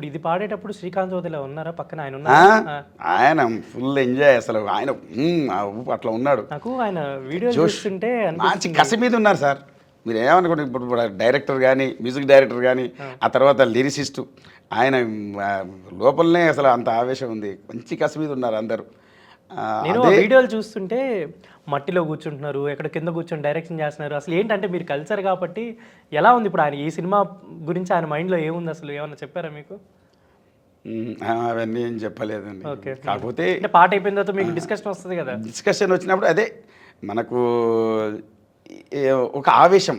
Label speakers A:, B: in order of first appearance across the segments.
A: ఇప్పుడు ఇది పాడేటప్పుడు శ్రీకాంత్ వదిలా ఉన్నారా పక్కన ఆయన ఉన్నారా?
B: ఆయన ఫుల్ ఎంజాయ్ అసలు ఆయన అట్లా ఉన్నాడు.
A: నాకు ఆయన వీడియో చూస్తుంటే
B: మంచి కసి మీద ఉన్నారు సార్. మీరు ఏమనుకోండి, ఇప్పుడు డైరెక్టర్ కానీ మ్యూజిక్ డైరెక్టర్ కానీ ఆ తర్వాత లిరిసిస్టు ఆయన లోపలనే అసలు అంత ఆవేశం ఉంది. మంచి కసి మీద ఉన్నారు అందరూ.
A: నేను వీడియోలు చూస్తుంటే మట్టిలో కూర్చుంటున్నారు, ఎక్కడ కింద కూర్చొని డైరెక్షన్ చేస్తున్నారు. అసలు ఏంటంటే మీరు కల్చర్ కాబట్టి ఎలా ఉంది ఇప్పుడు ఆయన ఈ సినిమా గురించి ఆయన మైండ్లో ఏముంది అసలు ఏమన్నా చెప్పారా మీకు?
B: అవన్నీ ఏం చెప్పలేదండి. కాకపోతే
A: పాట అయిపోయిన తర్వాత మీకు డిస్కషన్ వస్తుంది కదా.
B: డిస్కషన్ వచ్చినప్పుడు అదే మనకు ఒక ఆవేశం,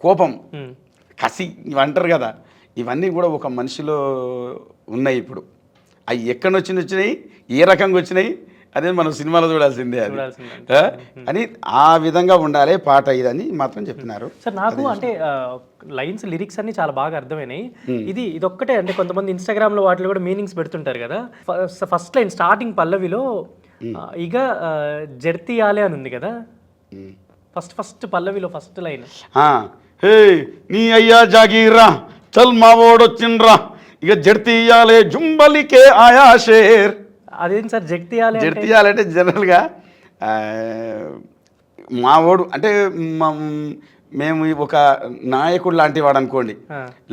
B: కోపం, కసి ఇవంటారు కదా, ఇవన్నీ కూడా ఒక మనిషిలో ఉన్నాయి. ఇప్పుడు అవి ఎక్కడి నుంచి వచ్చినాయి, ఏ రకంగా వచ్చినాయి, అదే మనం సినిమాలో చూడాల్సిందే అది అని ఆ విధంగా ఉండాలి పాట ఇదని మాత్రం చెప్తున్నారు
A: సార్. నాకు అంటే లైన్స్ లిరిక్స్ అన్ని చాలా బాగా అర్థమైనాయి. ఇదొక్కటే అంటే కొంతమంది ఇన్స్టాగ్రామ్ లో వాటిలో కూడా మీనింగ్స్ పెడుతుంటారు కదా. ఫస్ట్ లైన్ స్టార్టింగ్ పల్లవిలో ఇక జర్తియాలే అని ఉంది కదా. ఫస్ట్ పల్లవిలో ఫస్ట్ లైన్
B: హే నీ అయ్యా జాగీరా చల్ మా ఓడొచ్చిండ్రా ఇక జడ్తీయాలే జుంబలికే ఆయా షేర్.
A: అదేంటి సార్ జడ్తీయాలే?
B: జడ్తీయాలంటే జనరల్గా మా ఓడు అంటే మేము ఒక నాయకుడు లాంటి వాడు అనుకోండి,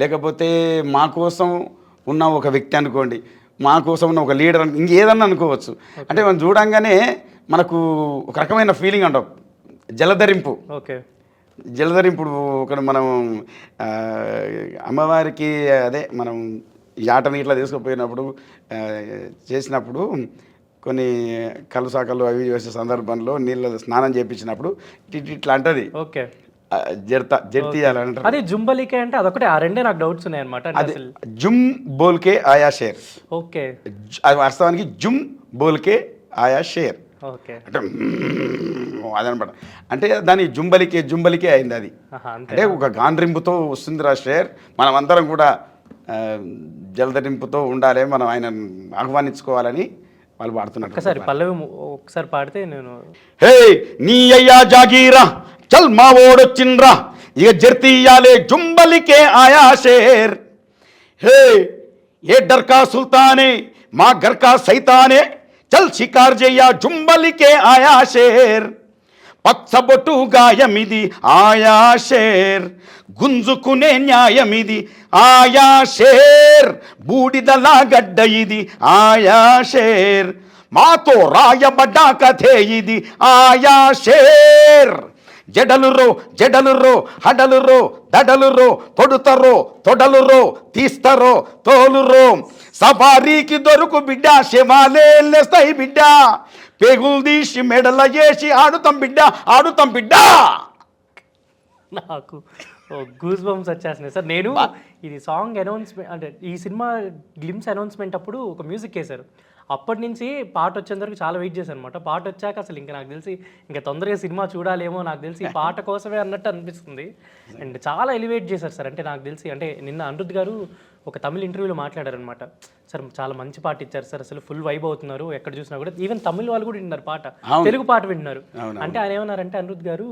B: లేకపోతే మా కోసం ఉన్న ఒక వ్యక్తి అనుకోండి, మా కోసం ఉన్న ఒక లీడర్ ఇంకేదన్నా అనుకోవచ్చు. అంటే మనం చూడంగానే మనకు ఒక రకమైన ఫీలింగ్ అంటాం, జలధరింపు.
A: ఓకే,
B: జలధరింపుడు ఒక మనం అమ్మవారికి అదే మనం యాటని ఇట్లా తీసుకుపోయినప్పుడు చేసినప్పుడు కొన్ని కలుసాకలు అవి చేసే సందర్భంలో నీళ్ళ స్నానం చేయించినప్పుడు ఇట్లా అంటది.
A: ఓకే,
B: జడ్తీయాలంటారు.
A: అదే జుంబలికే అంటే అదొకటే, ఆ రెండే నాకు డౌట్స్ ఉన్నాయి అనమాట.
B: జుమ్ బోల్కే ఆయా షేర్.
A: ఓకే,
B: అది వాస్తవానికి జుమ్ బోల్కే ఆయా షేర్
A: ఓకే
B: అంటే అదనమాట. అంటే దాని జుంబలికే అయింది అది. అంటే ఒక గాండ్రింపుతో వస్తుందిరా షేర్, మనమందరం కూడా జలధరింపుతో ఉండాలి, మనం ఆయన ఆహ్వానించుకోవాలని వాళ్ళు పాడుతున్నారు.
A: ఒకసారి పల్లవి ఒకసారి పాడితే నేను
B: హే నీ అయ్యా జాగీరా చల్ మా ఓడొచ్చిండ్రా ఇక జర్తీయాలే జుంబలికే ఆయా షేర్. హే ఏ డర్కా సుల్తానే మా గర్కా సైతానే చల్ షికార్ జయ్యా జుంబలికే ఆయా షేర్. పచ్చబొట్టు గాయమిది ఆయా షేర్, గుంజుకునే న్యాయమిది ఆయా షేర్, బూడిదలా గడ్డ ఇది ఆయా షేర్, మాతో రాయబడ్డా కథే ఇది ఆయా షేర్. జడలురో హడలురో దడలురో తొడుతరో తొడలురో తీస్తరో తోలురో, సవారీకి దొరుకు బిడ్డ శివాలే లేస్తాయి బిడ్డ, పేగులు తీసి మెడల చేసి ఆడుతాం బిడ్డ.
A: నాకు గూస్ బంప్స్ వచ్చేస్తున్నాయి సార్. నేను ఇది సాంగ్ అనౌన్స్మెంట్ అంటే ఈ సినిమా గ్లిమ్స్ అనౌన్స్మెంట్ అప్పుడు ఒక మ్యూజిక్ వేశారు. అప్పటి నుంచి పాట వచ్చేంత వరకు చాలా వెయిట్ చేశాను అనమాట. పాట వచ్చాక అసలు ఇంకా నాకు తెలిసి ఇంకా తొందరగా సినిమా చూడాలేమో నాకు తెలిసి ఈ పాట కోసమే అన్నట్టు అనిపిస్తుంది. అండ్ చాలా ఎలివేట్ చేశారు సార్. అంటే నాకు తెలిసి అంటే నిన్న అనిరుద్ధ్ గారు ఒక తమిళ ఇంటర్వ్యూలో మాట్లాడారనమాట. సార్ చాలా మంచి పాట ఇచ్చారు సార్, అసలు ఫుల్ వైబ్ అవుతున్నారు, ఎక్కడ చూసినా కూడా ఈవెన్ తమిళ వాళ్ళు కూడా వింటున్నారు పాట, తెలుగు పాట వింటున్నారు. అంటే ఆయన ఏమన్నారంటే అనిరుద్ధ్ గారు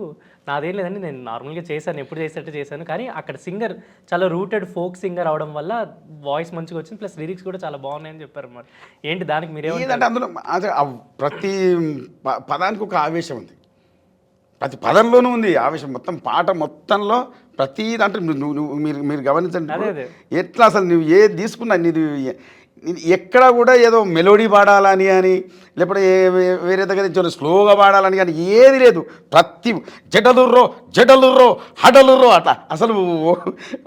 A: నాదేం లేదండి, నేను నార్మల్గా చేశాను, ఎప్పుడు చేసేట్టు చేశాను, కానీ అక్కడ సింగర్ చాలా రూటెడ్ ఫోక్ సింగర్ అవడం వల్ల వాయిస్ మంచిగా వచ్చింది, ప్లస్ లిరిక్స్ కూడా చాలా బాగున్నాయని చెప్పారు అన్నమాట. ఏంటి దానికి మీరేమంటే
B: అందులో ప్రతి పదానికి ఒక ఆవేశం ఉంది, ప్రతి పదంలోనూ ఉంది ఆవేశం. మొత్తం పాట మొత్తంలో ప్రతి దాంట్లో మీరు గమనించండి ఎట్లా అసలు నువ్వు ఏది తీసుకున్నా నీది ఎక్కడ కూడా ఏదో మెలోడీ పాడాలని అని లేకపోతే వేరే దగ్గర నుంచి స్లోగా పాడాలని కానీ ఏది లేదు. ప్రతి జడలుర్రో హడలుర్రో అట్లా అసలు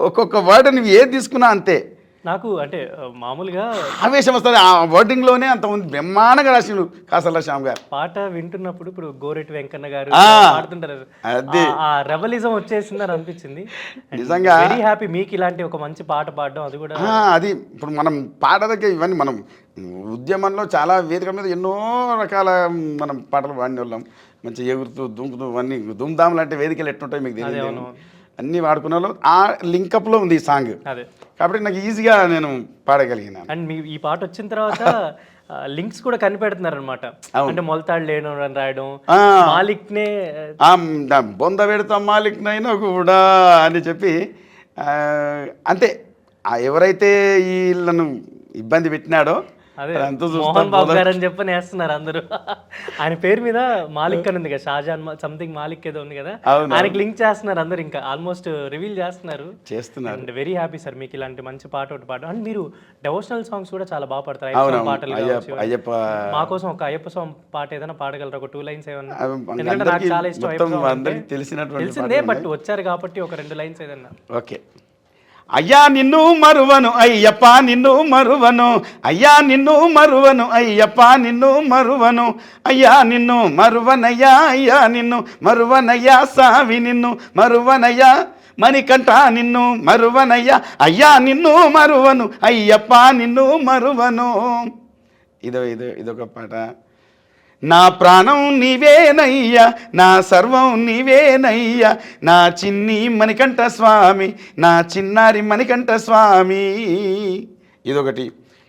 B: ఒక్కొక్క వర్డ్ నువ్వు ఏది తీసుకున్నా అంతే.
A: నాకు అంటే మామూలుగా
B: ఆవేశం వస్తుంది ఆ వర్డింగ్లోనే, అంత ఉంది బ్రహ్మాండంగా రాసిండు కాసర్ల శ్యామ్ గారు.
A: పాట వింటున్నప్పుడు ఇప్పుడు గోరెటి వెంకన్న గారు పాడుతుంటారు, ఆ రెబలిజం వచ్చేసిందని అనిపించింది. నిజంగా వెరీ హ్యాపీ మీకు ఇలాంటి ఒక మంచి పాట పాడడం. అది కూడా
B: అది ఇప్పుడు మనం పాట దగ్గర ఇవన్నీ మనం ఉద్యమంలో చాలా వేదిక మీద ఎన్నో రకాల మనం పాటలు పాడిన వాళ్ళం, మంచి ఎగురుతూ దుంకుతూ అన్నీ దుమ్దాం లాంటి వేదికలు ఎట్టుంటాయి మీకు తెలియదు, అన్నీ వాడుకున్న వాళ్ళు ఆ లింకప్లో ఉంది ఈ సాంగ్.
A: అదే
B: కాబట్టి నాకు ఈజీగా నేను పాడగలిగినాను.
A: అండ్ మీ ఈ పాట వచ్చిన తర్వాత లింక్స్ కూడా కనిపెడుతున్నారు అనమాట. అంటే మొలతాడు లేను అని రాయడం, మాలిక్నే
B: బొంద పెడతాం మాలిక్నైనా కూడా అని చెప్పి అంతే ఎవరైతే వీళ్ళను ఇబ్బంది పెట్టినాడో
A: అదే
B: అదంతా చూస్తా
A: మోహన్ బాబు గారు అని చెప్పని వేస్తున్నారు అందరూ. ఆయన పేరు మీద మాలిక్ అని ఉంది కదా, షాజాన్ సంథింగ్ మాలిక్ ఏదో ఉంది కదా,
B: అవును.
A: ఆయనకి లింక్ చేస్తున్నారు అందరు, ఇంకా ఆల్మోస్ట్ రివీల్ చేస్తున్నారు.
B: చేస్తున్నారు.
A: అండ్ వెరీ హ్యాపీ సార్ మీకు ఇలాంటి మంచి పాట ఒకటి పాట. అండ్ మీరు డెవోషనల్ సాంగ్స్ కూడా చాలా బాగా పాడతారు, అయ్యప్ప పాటలు కావచ్చు.
B: అయ్యప్ప
A: మా కోసం ఒక అయ్యప్ప సాంగ్ పాట ఏదైనా పాడగలరా, ఒక 2 లైన్స్ ఏమన్నా?
B: అవి
A: ఎందుకంటే నాకు చాలా ఇష్టం అయ్యప్ప
B: మొత్తం
A: సాంగ్
B: అందరికి
A: అంటే.
B: తెలిసినటువంటి
A: తెలిసిందే, బట్ వచ్చారు కాబట్టి ఒక 2 లైన్స్ ఏదన్నా.
B: ఓకే. అయ్యా నిన్ను మరువను అయ్యప్ప నిన్ను మరువను, అయ్యా నిన్ను మరువను అయ్యప్ప నిన్ను మరువను, అయ్యా నిన్ను మరువనయ్యా, అయ్యా నిన్ను మరువనయ్యా, సావి నిన్ను మరువనయ్యా, మణికంఠ నిన్ను మరువనయ్యా, అయ్యా నిన్ను మరువను అయ్యప్ప నిన్ను మరువను. ఇదొక పాట. నా ప్రాణం నీవేనయ్యా, నా సర్వం నీవేనయ్యా, నా చిన్ని మణికంఠ స్వామి, నా చిన్నారి మణికంఠ స్వామి. ఇదొకటి.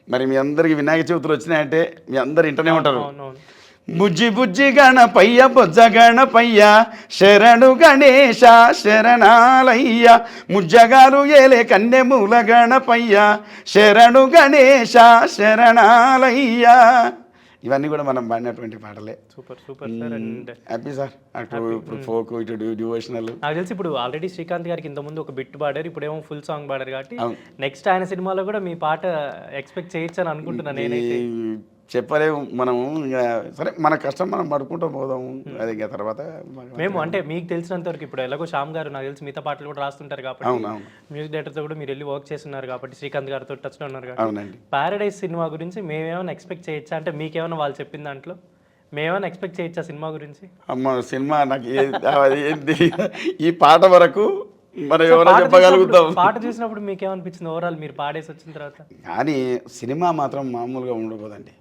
B: మరి మీ అందరికి వినాయక చవితులు వచ్చినాయంటే మీ అందరు ఇంటనే ఉంటారు. బుజ్జి బుజ్జి గణపయ్య బొజ్జ గణపయ్య, శరణు గణేశ శరణాలయ్య, ముజ్జగారు ఏలే కన్నెమూల గణపయ్య, శరణు గణేశ శరణాలయ్య. ఇవన్నీ కూడా మనం పాడినటువంటి పాటలే.
A: Super super sir. And
B: happy sir. అటు ఇప్పుడు ఫోక్, ఇటు డివోషనల్.
A: నాకు తెలిసి ఇప్పుడు ఆల్రెడీ శ్రీకాంత్ గారికి ఇంతకుముందు ఒక బిట్ పాడారు, ఇప్పుడు ఏమో ఫుల్ సాంగ్ పాడారు కాబట్టి నెక్స్ట్ ఆయన సినిమాలో కూడా మీ పాట ఎక్స్పెక్ట్ చేయొచ్చు అని అనుకుంటున్నాను నేనైతే.
B: చెప్పలేము మనము, ఇంకా సరే మన కష్టం మనం పడుకుంటూ పోదాము. అది ఇంకా తర్వాత
A: మేము అంటే మీకు తెలిసినంత వరకు ఇప్పుడు ఎలాగో శ్యామ్ గారు నాకు తెలిసి మిగతా పాటలు కూడా రాస్తుంటారు కాబట్టి, మ్యూజిక్ డైరెక్టర్తో కూడా మీరు వెళ్ళి వర్క్ చేస్తున్నారు కాబట్టి, శ్రీకాంత్ గారితో టచ్లో ఉన్నారు కాబట్టి, పారడైజ్ సినిమా గురించి మేమేమైనా ఎక్స్పెక్ట్ చేయొచ్చా? అంటే మీకేమైనా వాళ్ళు చెప్పిన దాంట్లో మేమేమైనా ఎక్స్పెక్ట్ చేయొచ్చా సినిమా గురించి?
B: అమ్మ సినిమా నాకు ఏంటి ఈ పాట వరకు మనం ఎవరైనా చెప్పగలుగుతాం.
A: పాట చూసినప్పుడు మీకేమనిపించింది ఓవరాల్ మీరు పాడేసి వచ్చిన తర్వాత?
B: కానీ సినిమా మాత్రం మామూలుగా ఉండబోదండి.